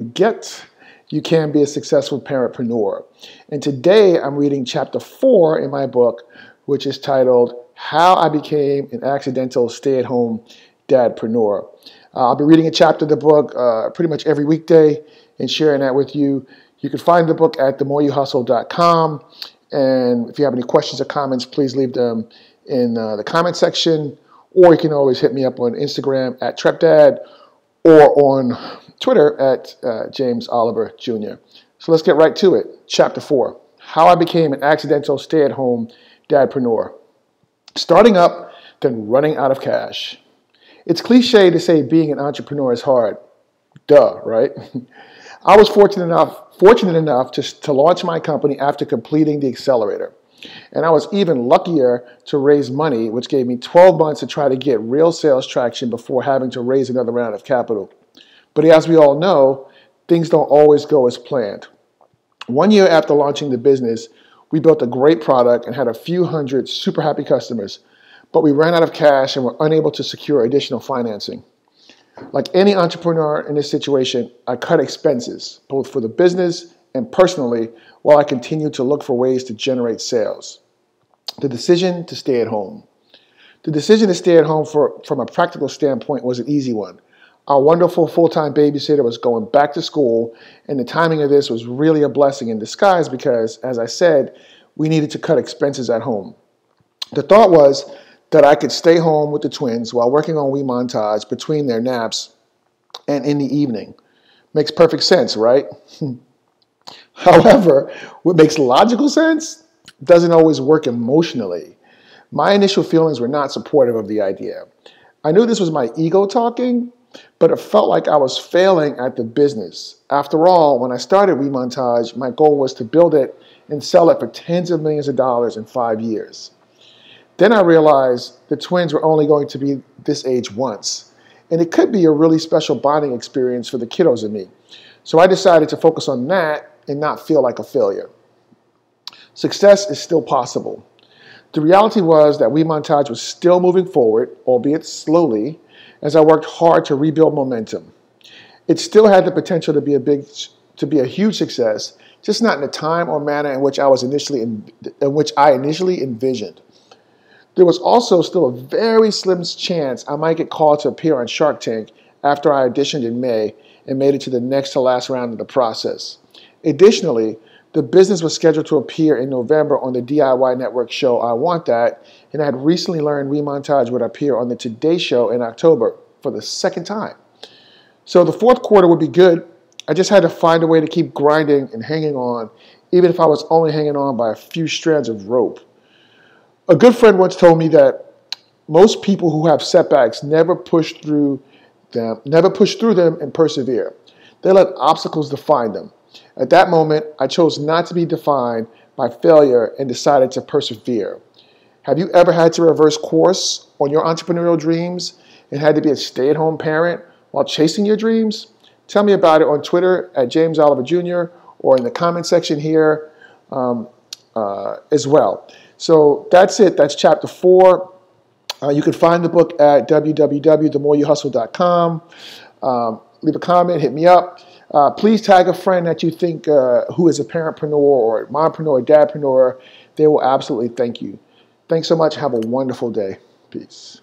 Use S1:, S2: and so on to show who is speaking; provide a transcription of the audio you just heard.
S1: forget you can be a successful parentpreneur. And today I'm reading chapter 4 in my book, which is titled, How I Became an Accidental Stay-at-Home Dadpreneur. I'll be reading a chapter of the book pretty much every weekday and sharing that with you. You can find the book at themoreyouhustle.com. And if you have any questions or comments, please leave them in the comment section. Or you can always hit me up on Instagram at TrepDad or on Twitter at James Oliver Jr. So let's get right to it. Chapter 4, How I Became an Accidental Stay-at-Home Dadpreneur. Starting up, then running out of cash. It's cliche to say being an entrepreneur is hard. Duh, right? I was fortunate enough to launch my company after completing the accelerator. And I was even luckier to raise money, which gave me 12 months to try to get real sales traction before having to raise another round of capital. But as we all know, things don't always go as planned. 1 year after launching the business, we built a great product and had a few hundred super happy customers, but we ran out of cash and were unable to secure additional financing. Like any entrepreneur in this situation, I cut expenses, both for the business and personally, while I continued to look for ways to generate sales. The decision to stay at home. The decision to stay at home from a practical standpoint was an easy one. Our wonderful full-time babysitter was going back to school, and the timing of this was really a blessing in disguise because, as I said, we needed to cut expenses at home. The thought was that I could stay home with the twins while working on WeMontage between their naps and in the evening. Makes perfect sense, right? However, what makes logical sense doesn't always work emotionally. My initial feelings were not supportive of the idea. I knew this was my ego talking, but it felt like I was failing at the business. After all, when I started WeMontage, my goal was to build it and sell it for tens of millions of dollars in 5 years. Then I realized the twins were only going to be this age once, and it could be a really special bonding experience for the kiddos and me. So I decided to focus on that and not feel like a failure. Success is still possible. The reality was that WeMontage was still moving forward, albeit slowly, as I worked hard to rebuild momentum. It still had the potential to be a huge success, just not in the time or manner in which I initially envisioned. There was also still a very slim chance I might get called to appear on Shark Tank after I auditioned in May and made it to the next to last round of the process. Additionally, the business was scheduled to appear in November on the DIY Network show I Want That, and I had recently learned WeMontage would appear on the Today Show in October for the second time. So the fourth quarter would be good. I just had to find a way to keep grinding and hanging on, even if I was only hanging on by a few strands of rope. A good friend once told me that most people who have setbacks never push through them and persevere. They let obstacles define them. At that moment, I chose not to be defined by failure and decided to persevere. Have you ever had to reverse course on your entrepreneurial dreams and had to be a stay-at-home parent while chasing your dreams? Tell me about it on Twitter at James Oliver Jr. or in the comment section here as well. So that's it. That's chapter 4. You can find the book at www.themoreyouhustle.com. Leave a comment, hit me up. Please tag a friend that you think who is a parentpreneur or mompreneur or dadpreneur. They will absolutely thank you. Thanks so much. Have a wonderful day. Peace.